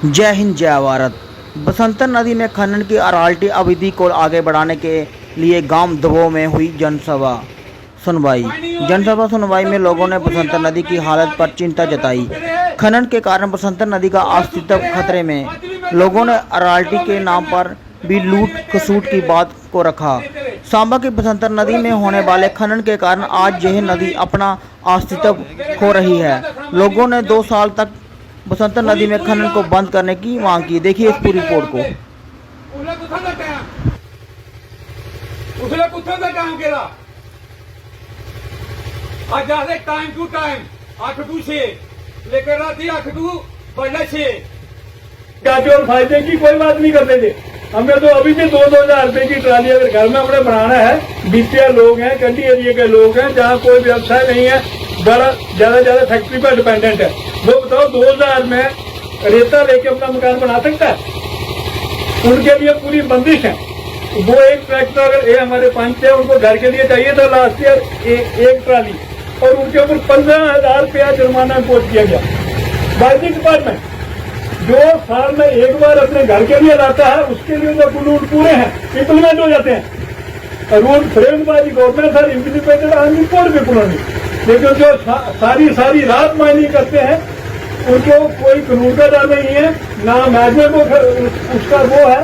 जय हिंद जय भारत। बसंतर नदी में खनन की अराल्टी अवधि को आगे बढ़ाने के लिए गांव दबो में हुई जनसभा सुनवाई में लोगों ने बसंतर नदी की हालत पर चिंता जताई। खनन के कारण बसंतर नदी का अस्तित्व खतरे में। लोगों ने अराल्टी के नाम पर भी लूट खसूट की बात को रखा। सांबा की बसंतर नदी में होने वाले खनन के कारण आज यह नदी अपना अस्तित्व खो रही है। लोगों ने 2 साल तक बसंतर नदी में खनन को बंद करने की मांग की। देखिए इस पूरी रिपोर्ट को। टाइम टू टाइम 8 to 6 लेकर रात 8 to 6 गाजर और फायदे की कोई बात नहीं करते थे। हमें तो अभी से 2-2 रुपए की ट्राली अगर घर में अपने बनाना है, बीपीएल लोग हैं, कंडी एरिया के लोग हैं, जहाँ कोई व्यवसाय नहीं है, बड़ा ज्यादा फैक्ट्री पर डिपेंडेंट है, वो बताओ 2000 में रेता लेके अपना मकान बना सकता है? उनके लिए पूरी बंदिश है। वो एक ट्रैक्टर अगर ये हमारे पंच है, उनको घर के लिए चाहिए था लास्ट ईयर एक ट्राली, और उनके ऊपर 15,000 रुपया जुर्माना इम्पोज किया गया। बाइजिंग डिपार्टमेंट जो साल में एक बार अपने घर के लिए लाता है, उसके लिए जो रूल पूरे हैं इम्प्लीमेंट हो जाते हैं। Rule frame by the government sir implemented on report economy, लेकिन जो सारी रात माइनिंग करते हैं उनको कोई कानून का डर नहीं है, ना मैनेजमेंट को उसका वो है।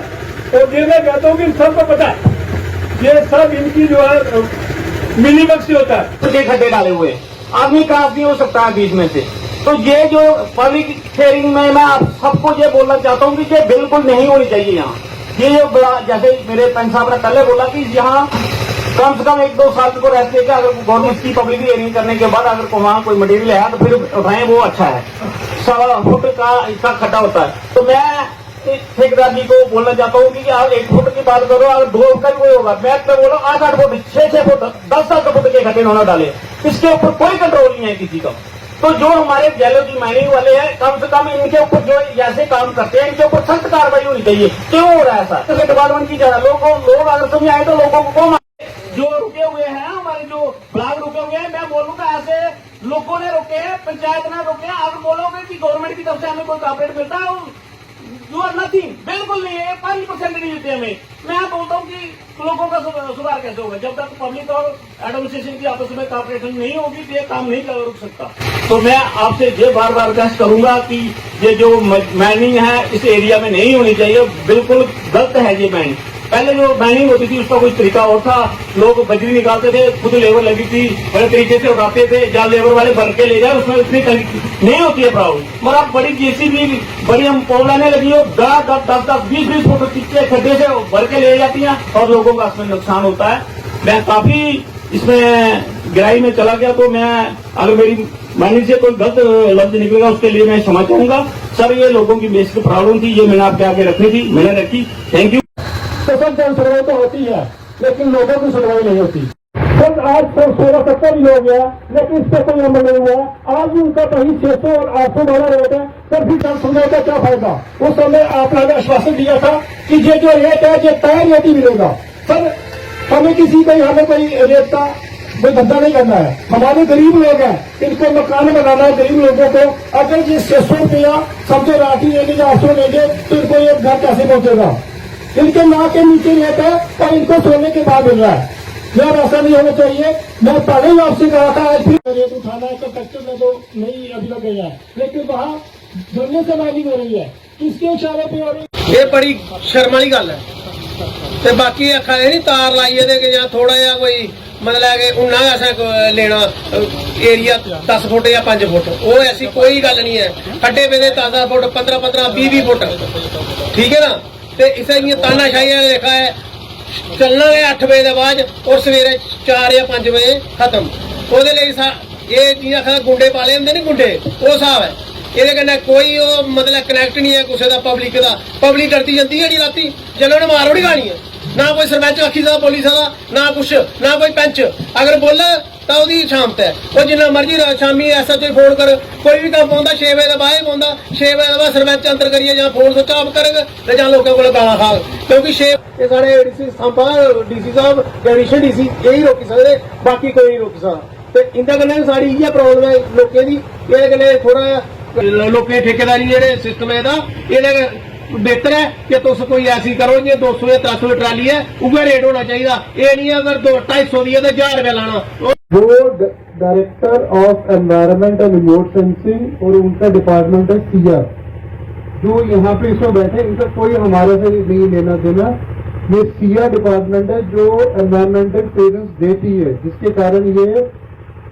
और ये मैं कहता हूँ कि सबको पता है, ये सब इनकी जो है मिलीबग से होता है। खड्डे डाले हुए आदमी क्रॉस नहीं हो सकता है बीच में से। तो ये जो पब्लिक हेयरिंग में मैं आप सबको ये बोलना चाहता हूँ कि ये बिल्कुल नहीं होनी चाहिए यहाँ। ये जो बड़ा जैसे मेरे पंच साहब ने पहले बोला कि यहाँ कम से कम 1-2 साल को रहते हैं, अगर गवर्नमेंट की पब्लिक हेयरिंग करने के बाद अगर वहाँ कोई मटेरियल है तो फिर उठाएं, वो अच्छा है। 1.25 फुट का इसका खड्डा होता है। तो मैं ठेकेदार जी को बोलना चाहता हूँ कि आप 1 फुट की बात करो, अगर 2 फुट का कोई होगा, मैं तो बोलो 8-8 फुट 6-6 फुट 10-10 फुट के खड्डे उन्होंने डाले, इसके ऊपर कोई कंट्रोल नहीं है किसी का। तो जो हमारे जैलोजी माइनिंग वाले हैं, कम से कम इनके ऊपर जो ऐसे काम करते हैं, इनके ऊपर सख्त कार्रवाई होनी चाहिए। क्यों हो रहा है ऐसा? तो डिपार्टमेंट की जगह लोग अगर समझ आए तो लोगों को जो रुके हुए हैं, हमारे जो ब्लॉक रुके हुए हैं, मैं बोलूंगा ऐसे लोगों ने रोके हैं, पंचायत ने रोके हैं। आप बोलोगे कि गवर्नमेंट की तरफ से हमें कोई कॉपरेट मिलता है, यू आर नथिंग, बिल्कुल नहीं है। 5% नहीं मिलते हमें। मैं बोलता हूँ कि लोगों का सुधार कैसे होगा जब तक पब्लिक और एडमिनिस्ट्रेशन की आपस में कॉपरेशन नहीं होगी, तो ये काम नहीं रुक सकता। तो मैं आपसे ये बार रिक्वेस्ट करूंगा कि ये जो माइनिंग है इस एरिया में नहीं होनी चाहिए, बिल्कुल गलत है ये माइनिंग। पहले जो माइनिंग होती थी उसका कोई तरीका और था, लोग बजरी निकालते थे, खुद लेबर लगी थी, बड़े तरीके से उठाते थे, जहाँ लेबर वाले भर के ले जाए उसमें इतनी नहीं होती है प्रॉब्लम। मगर अब बड़ी जेसीबी बड़ी हम पोलाने लगी हो, 10-20 फुट चिट्टे खड्डे से भर के ले जाती हैं और लोगों का इसमें नुकसान होता है। मैं काफी इसमें गहराई में चला गया, तो मैं अगर मेरी माइनिंग से कोई गलत लफ्ज निकलेगा उसके लिए मैं क्षमा चाहूंगा। सर ये लोगों की बेसिक प्रॉब्लम थी, ये मैंने आपके आगे रखनी थी, मैंने रखी। Thank you. तो सब सुनवाई तो होती है, लेकिन लोगों की सुनवाई नहीं होती। सर आज 1670 ही हो गया, लेकिन इस पर कोई अमल नहीं हुआ। आज भी उनका कहीं 600 और 800 डॉलर रेट है, फिर भी कम सुनवाई का क्या फायदा? उस समय आपने आश्वासन दिया था कि ये जो रेट है ये तय रेट ही मिलेगा। सर हमें किसी का हमें कोई रेट का कोई धंधा नहीं करना है। हमारे गरीब लोग हैं, इनको मकान बनाना है गरीब लोगों को। अगर ये 600 रुपया समझो राठी लेंगे या 800 लेंगे तो इनको एक घर कैसे पहुंचेगा? इनके नाक के नीचे रहता है और इनको सोने के बाद मिल रहा है। यार ऐसा नहीं होना चाहिए। मैं पहले ही आपसे कहा था आज भी रेट उठाना है तो ट्रैक्टर में तो नहीं अभी लग गया है, लेकिन वहाँ जुड़ने से माइनिंग हो रही है, किसके इशारे पे हो रही है? ये बड़ी शर्म वाली गल है। ते बाकी आखा नहीं तार लाइए दे या थोड़ा जा कोई मतलब कि उन्ना ऐसा लेना एरिया 10 फुट या 5 फुट, वो ऐसी कोई गल नहीं है। खड्डे पे 10 फुट 15-15 20 फुट, ठीक है ना। तो इसे तानाशाही लिखा है चलना है 8 बजे के बाद और सवेरे 4 या 5 बजे खत्म। वो ये जियां गुंडे पाले होंगे नहीं, गुंडे वो हिसाब है। ये कोई मतलब कनैक्ट नहीं है किसी का पब्लिक का। पब्लिक डरती जाती है राती जल्द ने मार उड़ी गानी है, ना कोई सरपंच आखी सकता पुलिस का, ना कुछ, ना कोई पंच अगर बोले तो वही शामत है। वो जिन्ना मर्जी शामी SHO फोन कर, कोई भी काम पाँदा 6 बजे बाद पाँदा, 6 बजे बाद सरपंच अंतर करिए जहाँ फोन स्विच ऑफ करेगा तो जहाँ लोगों को गाला खाग। क्योंकि 6 साढ़े DC सांबा DC साहब एडिशन DC यही रोकी सकते, बाकी कोई नहीं रोकी सकता। तो इंदा कन्नै सारी इ'यै प्रॉब्लम है लोगों की। एह्दे कन्नै थोड़ा लोकें ठेकेदारी जेह्ड़े सिस्टम है एह्दा बेहतर है कि तुस कोई ऐसी करो जे 200 या 300 ट्राली है उ'ऐ रेट होना चाहिए। ये नहीं अगर 200-250 दी है तो 1000 रुपया लाना। जो director of environment and remote sensing और उनका डिपार्टमेंट है सिया, जो यहाँ पे इसमें बैठे, इनका कोई हमारे से नहीं लेना देना। ये सिया डिपार्टमेंट है जो एनवायरमेंटल क्लियरेंस देती है, जिसके कारण ये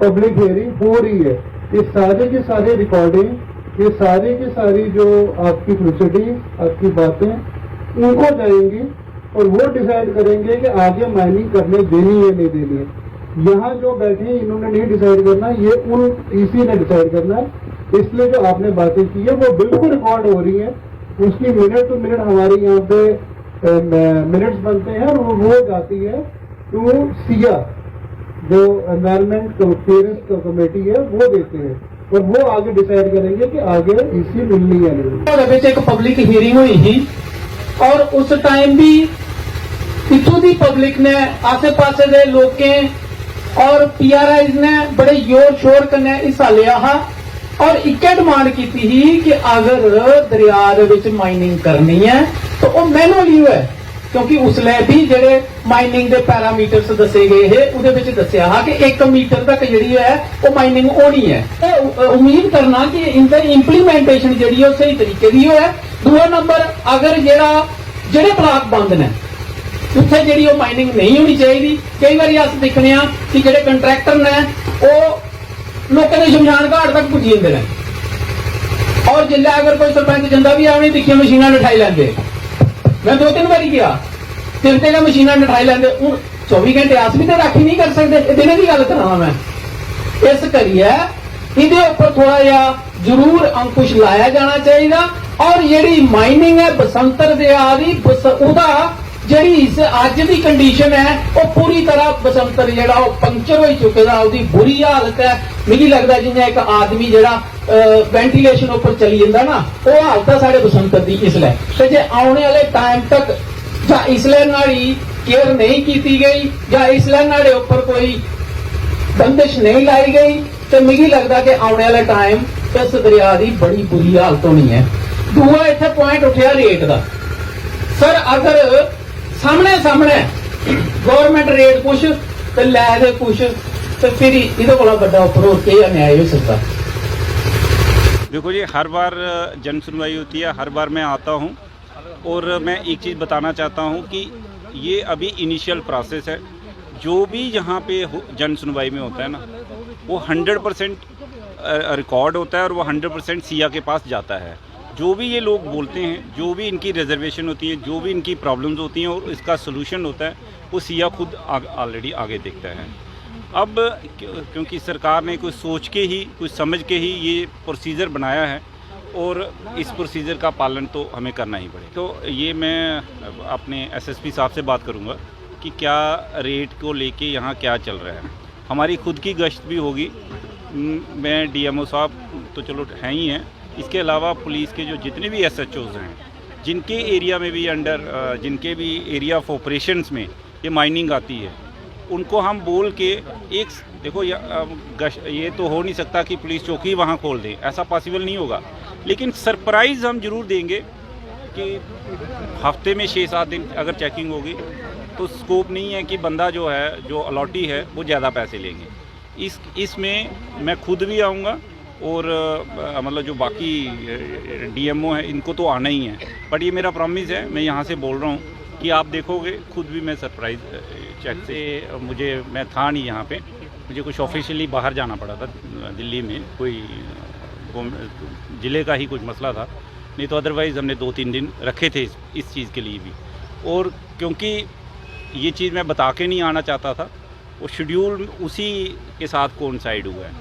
पब्लिक हियरिंग हो रही है। ये सारे की सारी रिकॉर्डिंग, ये सारी की सारी जो आपकी प्रोसीडिंग, आपकी बातें उनको जाएंगी और वो डिसाइड करेंगे कि आगे माइनिंग करने देनी है नहीं देनी है। यहाँ जो बैठे हैं इन्होंने नहीं डिसाइड करना, ये उन ईसी ने डिसाइड करना है। इसलिए जो आपने बातें की है वो बिल्कुल रिकॉर्ड हो रही है, उसकी मिनट टू मिनट हमारे यहाँ पे मिनट्स बनते हैं और वो जाती है टू सिया, जो एनवायरमेंट क्लियरेंस कमेटी है, वो देते हैं और वो आगे डिसाइड करेंगे कि आगे ईसी मिलनी है नहीं। एक पब्लिक हियरिंग हुई थी और उस टाइम भी इतों की पब्लिक ने, आसे पासे के लोगों और पीआरआईज ने बड़े जोर शोर कन्नै हिस्सा लिया हा और इक्के डिमांड की थी कि अगर दरिया दे विच माइनिंग करनी है तो वो मैनुअली है, क्योंकि उसलै भी जेडे माइनिंग के पैरामीटर्स दसे गए है उहदे विच दस्सिया हा कि 1 मीटर तक जिहड़ी है वो माइनिंग होनी है। उम्मीद करना कि इनका इंप्लीमेंटेशन जिहड़ी है सही तरीके की है। दूसरा नंबर, अगर जेडे ब्लॉक बंद ने उत्थे जिहड़ी वो माइनिंग नहीं होनी चाहिए। कई बार अस देखने कि जेडे कंट्रैक्टर ने वो लोगों के शमशान घाट तक पुजी जाते हैं और जिल्लै अगर कोई सरपंच जंदा भी आवे दिखिया मशीनां नठाई लैंदे। मैं 2-3 बारी गया, 3 मशीनां नठाई लैंदे। हूँ 24 घंटे अस भी तो राखी नहीं कर सकते, दिने की गल करां मैं। इस करियै इहदे उपर थोड़ा जिहा जरूर अंकुश लाया जाना चाहिए और जिहड़ी माइनिंग है बसंतर दरिया दी उहदा जिहड़ी अज दी कंडीशन है वो पूरी तरह बसंतर जिहड़ा पंक्चर हो चुके दा, उसदी बुरी हालत है। मिगी लगदा जिवें एक आदमी जिहड़ा वेंटिलेशन उपर चली जांदा ना, वो हालत है साढ़े बसंतर दी इसलै। ते जे आने वाले टाइम तक जां इसलै नाड़ी केयर नहीं की गई जां इसलै नाड़े उपर कोई बंदिश नहीं लाई गई तो मिगी लगदा कि आने वाले टाइम इस दरिया की बड़ी बुरी हालत होनी है। दूआ इत्थे पॉइंट उठिया रेट का। सर अगर सामने गवर्नमेंट रेट कुछ तो लै दे कुछ, तो फिर इहदे कोला बड़ा उपर होर केह् अन्याय हो सकता। देखो जी, हर बार जन सुनवाई होती है, हर बार मैं आता हूँ और मैं एक चीज़ बताना चाहता हूँ कि ये अभी इनिशियल प्रोसेस है। जो भी यहाँ पे जन सुनवाई में होता है ना, वो 100% रिकॉर्ड होता है और वो 100% सिया के पास जाता है। जो भी ये लोग बोलते हैं, जो भी इनकी रिजर्वेशन होती है, जो भी इनकी प्रॉब्लम्स होती हैं और इसका सलूशन होता है, वो सिया खुद ऑलरेडी आगे देखता है। अब क्योंकि सरकार ने कुछ सोच के ही, कुछ समझ के ही ये प्रोसीजर बनाया है और इस प्रोसीजर का पालन तो हमें करना ही पड़ेगा। तो ये मैं अपने एसएसपी साहब से बात करूँगा कि क्या रेट को लेके यहाँ क्या चल रहा है। हमारी खुद की गश्त भी होगी। मैं डीएमओ साहब तो चलो हैं ही हैं, इसके अलावा पुलिस के जो जितने भी एसएचओज़ हैं, जिनके एरिया में भी जिनके भी एरिया ऑफ ऑपरेशंस में ये माइनिंग आती है, उनको हम बोल के एक देखो ये तो हो नहीं सकता कि पुलिस चौकी वहाँ खोल दें, ऐसा पॉसिबल नहीं होगा। लेकिन सरप्राइज़ हम ज़रूर देंगे कि हफ्ते में 6-7 दिन अगर चेकिंग होगी तो स्कोप नहीं है कि बंदा जो है, जो अलॉटी है, वो ज़्यादा पैसे लेंगे। इसमें मैं खुद भी आऊँगा और मतलब जो बाकी डीएमओ है इनको तो आना ही है। बट ये मेरा प्रॉमिस है, मैं यहाँ से बोल रहा हूँ कि आप देखोगे खुद भी। मैं सरप्राइज़ चेक से मैं था नहीं यहाँ पे, मुझे कुछ ऑफिशियली बाहर जाना पड़ा था दिल्ली में, कोई ज़िले का ही कुछ मसला था, नहीं तो अदरवाइज़ हमने 2-3 दिन रखे थे इस चीज़ के लिए भी। और क्योंकि ये चीज़ मैं बता के नहीं आना चाहता था, वो शेड्यूल उसी के साथ कोइंसाइड हुआ है,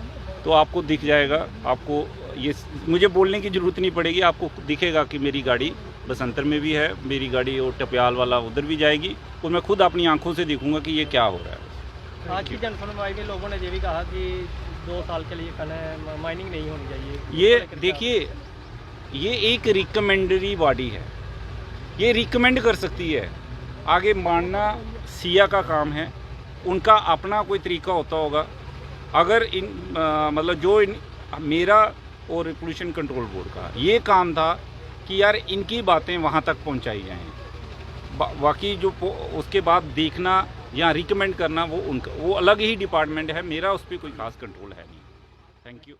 तो आपको दिख जाएगा। आपको ये मुझे बोलने की ज़रूरत नहीं पड़ेगी, आपको दिखेगा कि मेरी गाड़ी बसंतर में भी है, मेरी गाड़ी और टपियाल वाला उधर भी जाएगी और मैं खुद अपनी आंखों से देखूंगा कि ये क्या हो रहा है। आज की जन सुनवाई में लोगों ने ये भी कहा कि 2 साल के लिए माइनिंग नहीं होनी चाहिए। ये देखिए, ये एक रिकमेंडरी बॉडी है, ये रिकमेंड कर सकती है, आगे मानना सिया का काम है, उनका अपना कोई तरीका होता होगा। अगर मतलब जो मेरा और पोल्यूशन कंट्रोल बोर्ड का। ये काम था कि यार इनकी बातें वहाँ तक पहुँचाई जाएँ। बाकी जो उसके बाद देखना या रिकमेंड करना वो उनका, वो अलग ही डिपार्टमेंट है। मेरा उस पर कोई खास कंट्रोल है नहीं। Thank you.